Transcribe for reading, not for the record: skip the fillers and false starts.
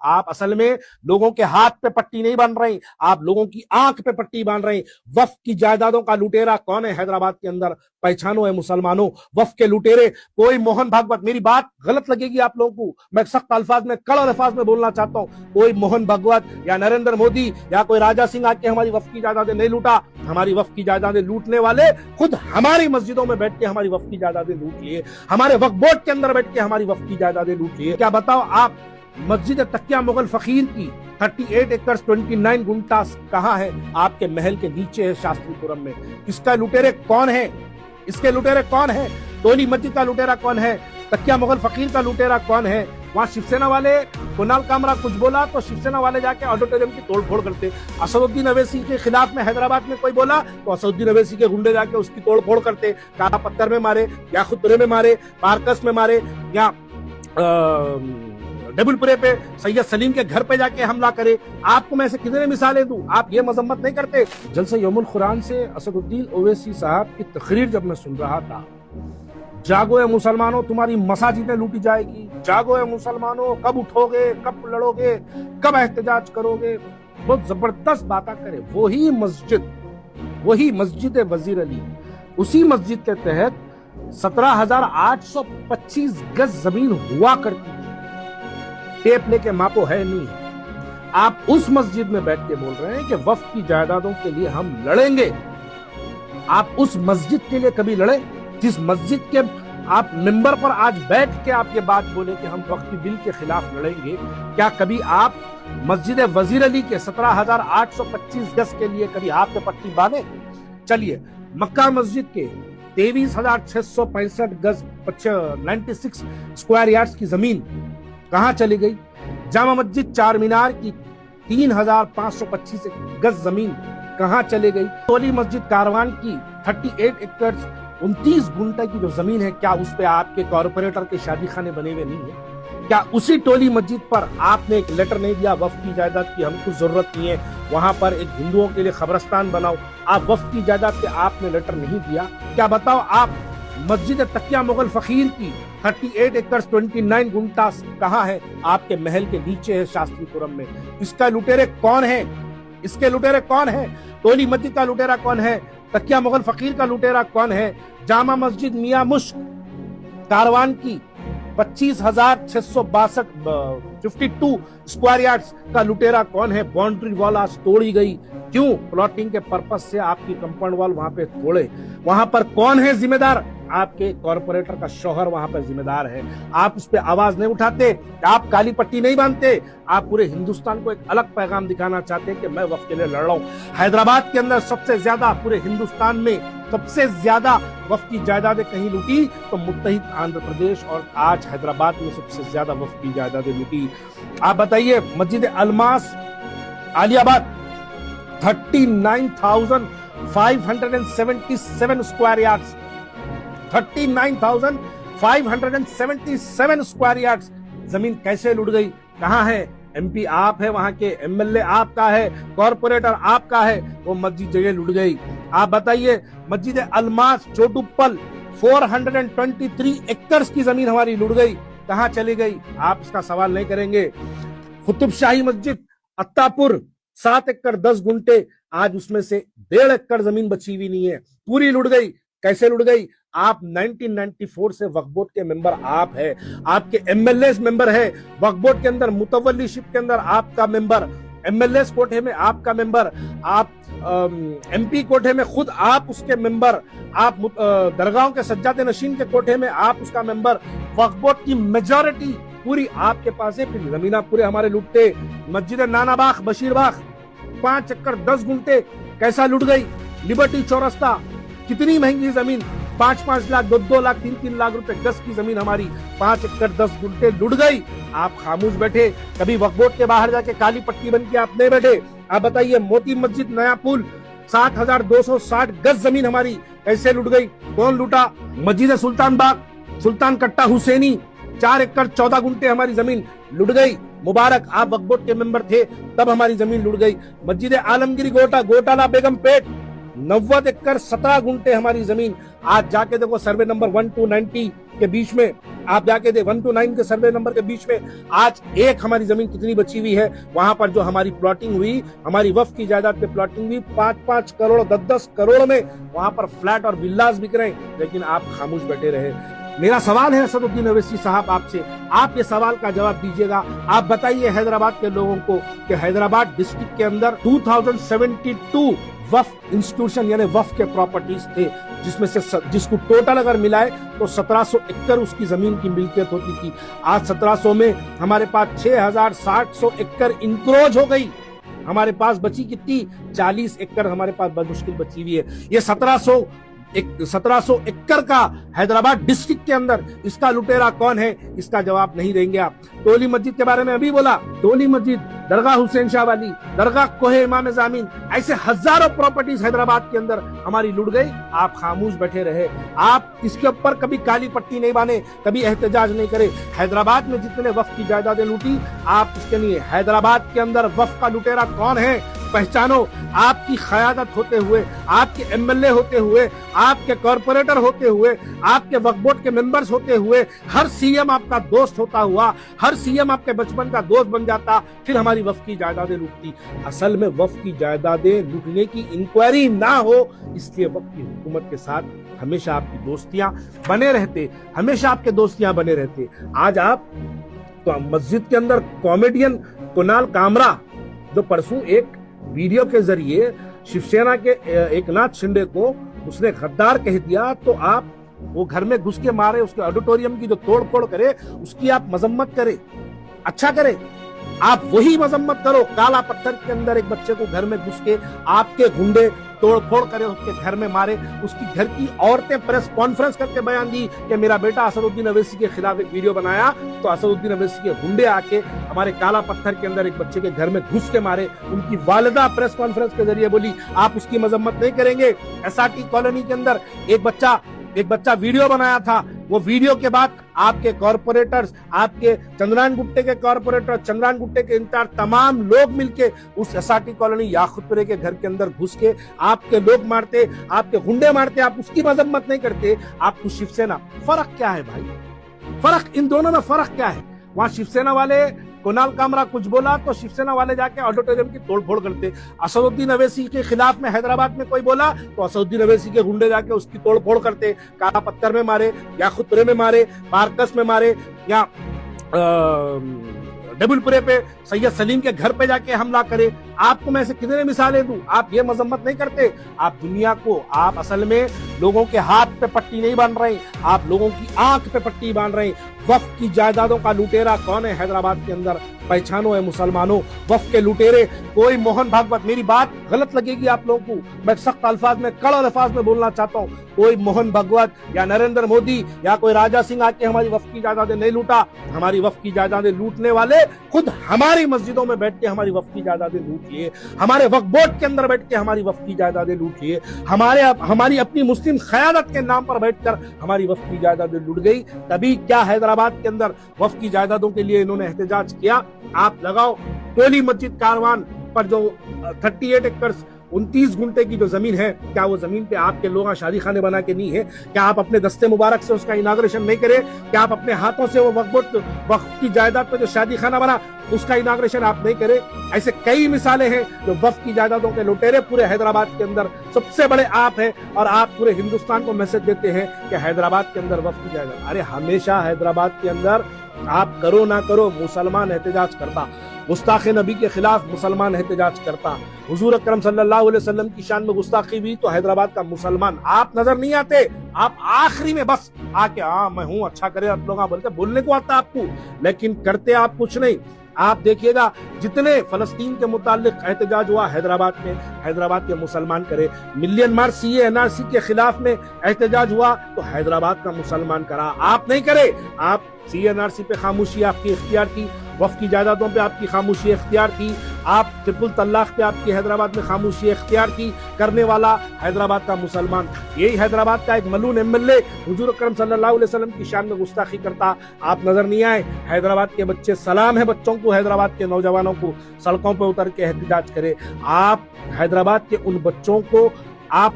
आप असल में लोगों के हाथ पे पट्टी नहीं बांध रहे, आप लोगों की आंख पे पट्टी बांध रहे। वक्फ की जायदादों का लुटेरा कौन है हैदराबाद के अंदर? पहचानो है मुसलमानों, वक्फ के लुटेरे कोई मोहन भागवत, मेरी बात गलत लगेगी आप लोगों को, मैं सख्त अल्फाज में, कड़े अल्फाज में बोलना चाहता हूं, कोई मोहन भागवत या नरेंद्र मोदी या कोई राजा सिंह आके हमारी वक्फ की जायदादें नहीं लूटा। हमारी वक्फ की जायदादें लूटने वाले खुद हमारी मस्जिदों में बैठ के हमारी वक्फ की जायदादें लूट लिए, हमारे वक्फ बोर्ड के अंदर बैठ के हमारी वक्फ की जायदादें लूट लिए। क्या बताओ आप, मस्जिद तकिया मुगल फकीर की 38 एकड़ 29 गुंटा कहां है? आपके महल के नीचे है, शास्त्रीपुरम में। इसका लुटेरे कौन है? इसके लुटेरे कौन है? टोली मस्जिद का लुटेरा कौन है? तकिया मुगल फकीर का लुटेरा कौन है? वहां शिवसेना वाले, कुणाल कामरा कुछ बोला तो शिवसेना वाले जाके ऑडिटोरियम की तोड़फोड़ करते। असदुद्दीन अवैसी के खिलाफ में हैदराबाद में कोई बोला तो असदुद्दीन अवैसी के गुंडे जाके उसकी तोड़फोड़ करते, काला पत्थर में मारे, या खुदपुरे में मारे, पार्कस में मारे, या डबुलपुरे पे सैयद सलीम के घर पे जाके हमला करे। आपको मैं ऐसे कितने मिसालें दूं? आप ये मजम्मत नहीं करते। जलसे यौमुल कुरान से असदुद्दीन ओवैसी साहब की तकरीर जब मैं सुन रहा था, जागो है मुसलमानों, तुम्हारी मसाजिदें लूटी जाएगी, जागो है मुसलमानों, कब उठोगे, कब लड़ोगे, कब एहतजाज करोगे, बहुत जबरदस्त बातें करे। वही मस्जिद वजीर अली, उसी मस्जिद के तहत 17,825 गज जमीन हुआ करती थी, टेप लेके मापो है नहीं है। आप उस मस्जिद में बैठ के बोल रहे हैं कि वक्फ की जायदादों के लिए हम लड़ेंगे। आप उस मस्जिद के लिए कभी लड़े जिस मस्जिद के आप मिंबर पर आज बैठ के आप ये बात बोले कि हम वक्फ बिल के खिलाफ लड़ेंगे? क्या कभी आप मस्जिद वजीर अली के 17,825 गज के लिए कभी हाथ पे पट्टी बांधे? चलिए, मक्का मस्जिद के 23,665 गज 96 स्क्वायर यार्ड्स की जमीन कहां चली गई? जामा मस्जिद चार मीनार की 3,525 गज जमीन कहां चली गई? टोली मस्जिद कारवान की 38 एकड़ 29 गुंटा की जो जमीन है, क्या उस पे आपके कॉर्पोरेटर के शादी खाने बने हुए नहीं है? क्या उसी टोली मस्जिद पर आपने एक लेटर नहीं दिया वक्फ की जायदाद की हमको जरूरत नहीं है, वहां पर एक हिंदुओं के लिए कब्रिस्तान बनाओ? आप वक्फ की जायदाद के आपने लेटर नहीं दिया? क्या बताओ आप, मस्जिद तकिया मुगल फकीर की 38 एकड़ 29 गुंटा कहां है? आपके महल के नीचे है, शास्त्रीपुरम में। इसका लुटेरे कौन है? इसके लुटेरे कौन है? टोली मस्जिद का लुटेरा कौन है? तकिया मुगल फकीर का लुटेरा कौन है? जामा मस्जिद मियां मुश्क कारवान की 25,662 52 स्क्वायर यार्ड्स का लुटेरा कौन है? बाउंड्री वॉल आज तोड़ी गई, क्यों? प्लॉटिंग के पर्पस से आपकी कंपाउंड वॉल वहां पे तोड़े। वहां पर कौन है जिम्मेदार? आपके कॉर्पोरेटर का शौहर वहां पर जिम्मेदार है। आप उस पर आवाज नहीं उठाते, आप काली पट्टी नहीं बांधते। आप पूरे हिंदुस्तान को एक अलग पैगाम दिखाना चाहते हैं कि मैं वक्फ के लिए लड़ रहा हूं। हैदराबाद के अंदर सबसे ज्यादा, पूरे हिंदुस्तान में सबसे ज्यादा वक्फ की जायदादें कहीं लूटी तो मुत्तहिद आंध्र प्रदेश, और आज हैदराबाद में सबसे ज्यादा वक्फ की जायदादें लूटी। आप बताइए, Masjid Almas Aliabad 39,577 square yards, 39,577 square yards जमीन कैसे लुट गई? कहां है? एमपी आप है, वहां के एमएलए आपका है, कॉर्पोरेटर आपका है, वो मस्जिद जगह लुट गई। आप बताइए, मस्जिद अलमास चोटुप्पल 423 एकड़ की जमीन हमारी लुट गई, कहां चली गई? आप इसका सवाल नहीं करेंगे। कुतुब शाही मस्जिद अत्तापुर 7 एकड़ 10 गुंटे, आज उसमें से 1.5 एकड़ जमीन बची हुई नहीं है, पूरी लुट गई। कैसे लुट गई? आप 1994 से वक्फ बोर्ड के मेंबर आप है, आपके एमएलए मेंबर है, वक्फ बोर्ड के अंदर मुतवल्लीशिप के अंदर आपका मेंबर, एमएलए कोटे में आपका मेंबर, आप एमपी कोटे में खुद आप उसके मेंबर, आप दरगाहों के सज्जादे नशीन के कोटे में आप उसका मेंबर, वक्फ बोर्ड की मेजॉरिटी पूरी आपके पास है, फिर जमीना पूरे हमारे लूटते। मस्जिद नानाबाग बशीरबाग 5 एकड़ 10 गुंटे कैसा लूट गई? लिबर्टी चौरस्ता कितनी महंगी जमीन, 5-5 लाख 2-2 लाख 3-3 लाख रुपए गज की जमीन हमारी 5 एकड़ 10 गुंटे लुट गई। आप खामोश बैठे, कभी वक्फ बोर्ड के बाहर जाके काली पट्टी बन के आप नहीं बैठे। आप बताइए, मोती मस्जिद नया पुल 7,260 गज जमीन हमारी कैसे लुट गई? कौन लूटा? मस्जिद सुल्तान बाग सुल्तान कट्टा हुसैनी 4 एकड़ 14 गुंटे हमारी जमीन लुट गई। मुबारक, आप वक्फ बोर्ड के मेंबर थे तब हमारी जमीन लुट गई। मस्जिद आलमगिरी गोटाला बेगमपेट 90 एकड़ 17 गुंटे हमारी जमीन, आज जाके देखो सर्वे नंबर 1290 के बीच में आप जाके दे 1 to 9 के सर्वे नंबर के बीच में आज एक हमारी जमीन कितनी बची हुई है, वहां पर जो हमारी प्लॉटिंग हुई, हमारी वक्फ की जायदाद पे प्लॉटिंग हुई 5-5 करोड़ 10-10 करोड़ में, वहां पर फ्लैट और विल्लास बिक रहे हैं, लेकिन आप खामोश बैठे रहे। मेरा सवाल है असदुद्दीन ओवैसी साहब आपसे, आप ये सवाल का जवाब दीजिएगा। आप बताइए हैदराबाद के लोगों को कि हैदराबाद डिस्ट्रिक्ट के अंदर 2072 वक्फ इंस्टीट्यूशन यानी वक्फ के प्रॉपर्टीज थे, जिसमें से जिसको टोटल अगर मिलाए तो 1700 एकड़ उसकी जमीन की मिल्कियत होती थी। आज 1700 में हमारे पास 6700 एकड़ इंक्रोज हो गई। हमारे पास बची कितनी 40 एकड़ हमारे पास बदमुश्किल बची हुई है। ये 1700 एकड़ का हैदराबाद डिस्ट्रिक्ट के अंदर इसका लुटेरा कौन है, इसका जवाब नहीं देंगे आप। टोली मस्जिद के बारे में अभी बोला, टोली मस्जिद, दरगाह हुसैन शाह वाली, दरगाह कोहे इमाम जामीन, ऐसे हजारों प्रॉपर्टीज हैदराबाद के अंदर हमारी लुट गई। आप खामोश बैठे रहे, आप इसके ऊपर कभी काली पट्टी नहीं बांधे, कभी एहतजाज नहीं करे। हैदराबाद में जितने वक्फ की जायदादें लूटी, आप इसके लिए हैदराबाद के अंदर वक्फ का लुटेरा कौन है पहचानो। आपकी क़यादत होते हुए, आपके एमएलए होते हुए, आपके कॉर्पोरेटर होते हुए, आपके वक्फ बोर्ड के मेंबर्स होते हुए, हर सीएम आपका दोस्त होता हुआ, हर सीएम आपके बचपन का दोस्त बन जाता, फिर हमारी वक्फ की जायदादें लूटती। असल में वक्फ की जायदादें लूटने की इंक्वायरी ना हो, इसलिए वक्फ की हुकूमत के साथ हमेशा आपकी दोस्तियां बने रहते, हमेशा आपके दोस्तियां बने रहते। आज आप तो मस्जिद के अंदर कॉमेडियन कुणाल कामरा, जो परसों एक वीडियो के जरिए शिवसेना के एकनाथ शिंदे को उसने गद्दार कह दिया, तो आप वो घर में घुस के मारे, उसके ऑडिटोरियम की जो तोड़ फोड़ करे उसकी आप मजम्मत करे, अच्छा करे। आप वही मजम्मत करो, काला पत्थर के अंदर एक बच्चे को घर में घुस के आपके गुंडे तोड़ फोड़ करे, उसके घर में मारे, उसकी घर की औरतें प्रेस कॉन्फ्रेंस करके बयान दी कि मेरा बेटा असदुद्दीन ओवैसी के खिलाफ एक वीडियो बनाया, तो असदुद्दीन ओवैसी के गुंडे आके हमारे काला पत्थर के अंदर एक बच्चे के घर में घुस के मारे। उनकी वालिदा प्रेस कॉन्फ्रेंस के जरिए बोली आप उसकी मजम्मत नहीं करेंगे। एसआरटी कॉलोनी के अंदर एक बच्चा वीडियो बनाया था, वो वीडियो के बाद आपके कॉर्पोरेटर्स, आपके चंद्रायन गुट्टे के कॉर्पोरेटर, चंद्रायन गुट्टे के इंचार्ज, तमाम लोग मिलके उस एसआरटी कॉलोनी याकुतपुरे के घर के अंदर घुस के आपके लोग मारते, आपके गुंडे मारते, आप उसकी मजम्मत नहीं करते। आपको शिवसेना, फर्क क्या है भाई? फर्क इन दोनों में फर्क क्या है? वहां शिवसेना वाले कुणाल कामरा कुछ बोला तो शिवसेना वाले जाके ऑडिटोरियम की तोड़फोड़ करते। असदुद्दीन ओवैसी के खिलाफ में हैदराबाद में कोई बोला तो असदुद्दीन ओवैसी के गुंडे जाके उसकी तोड़फोड़ करते, काला पत्थर में मारे, याकुतपुरे में मारे, बारकस में मारे, या डबुलपुरे पे सैयद सलीम के घर पे जाके हमला करे। आपको मैं ऐसे कितने मिसालें दूं, आप ये मजम्मत नहीं करते। आप दुनिया को, आप असल में लोगों के हाथ पे पट्टी नहीं बांध रहे, आप लोगों की आंख पे पट्टी बांध रहे। वक्फ की जायदादों का लुटेरा कौन है हैदराबाद के अंदर? पहचानो है मुसलमानों, वक्फ के लुटेरे। कोई मोहन भागवत, मेरी बात गलत लगेगी आप लोगों को, मैं सख्त अल्फाज में, कड़े अल्फाज में बोलना चाहता हूँ। कोई मोहन भागवत या नरेंद्र मोदी या कोई राजा सिंह आके हमारी वक्फ की जायदादें नहीं लूटा। हमारी वक्फ की जायदादें लूटने वाले खुद हमारी मस्जिदों में बैठ के हमारी वक्फ की जायदादें लूट लिए, हमारे वक्फ बोर्ड के अंदर बैठ के हमारी वक्फ की जायदादें लूट लिए, हमारी अपनी मुस्लिम क़यादत के नाम पर बैठकर हमारी वक्फ की जायदादें लूट गई। तभी क्या हैदराबाद के अंदर वक्फ की जायदादों के लिए इन्होंने एहतजाज किया। आप लगाओ टोली मस्जिद कारवान पर जो 38 एकड़ 29 गुंटे की जो जमीन है, क्या वो जमीन पे आपके लोग शादी खाने बना के नहीं है? क्या आप अपने दस्ते मुबारक से उसका इनाग्रेशन नहीं करे? क्या आप अपने हाथों से वो वक्फ की जायदाद पे जो शादी खाना बना उसका इनाग्रेशन आप नहीं करे? ऐसे कई मिसालें हैं जो वक्फ की जायदादों के लुटेरे पूरे हैदराबाद के अंदर सबसे बड़े आप हैं, और आप पूरे हिंदुस्तान को मैसेज देते हैं कि हैदराबाद के अंदर वक्फ की जायदाद। अरे हमेशा हैदराबाद के अंदर आप करो ना करो मुसलमान एहतजाज करता, गुस्ताखी नबी के खिलाफ मुसलमान एहतजाज करता, हुजूर अकरम सल्लल्लाहु अलैहि वसल्लम की शान में गुस्ताखी हुई तो हैदराबाद का मुसलमान आप नजर नहीं आते। आप आखिरी में बस आके मैं हूं, अच्छा करे आप लोग बोलते, बोलने को आता आपको, लेकिन करते आप कुछ नहीं। आप देखिएगा जितने फलस्तीन के मुतालिक एहतजाज हुआ हैदराबाद में, हैदराबाद के मुसलमान करे। मिलियन मार्च सीए एनआरसी के खिलाफ में एहतजाज हुआ तो हैदराबाद का मुसलमान करा, आप नहीं करे। आप सीएनआरसी पे खामोशी आपकी इख्तियार की, वक्फ की जायदादों पे आपकी खामोशी इख्तियार की, आप ट्रिपल तलाक पे आपकी हैदराबाद में खामोशी इख्तियार की, करने वाला हैदराबाद का मुसलमान। यही हैदराबाद का एक मलून एमएलए हुजूर अकरम सल्लल्लाहु अलैहि वसल्लम की शान में गुस्ताखी करता, आप नजर नहीं आए। हैदराबाद के बच्चे, सलाम है बच्चों को, हैदराबाद के नौजवानों को सड़कों पर उतर के एहतजाज करे। आप हैदराबाद के उन बच्चों को आप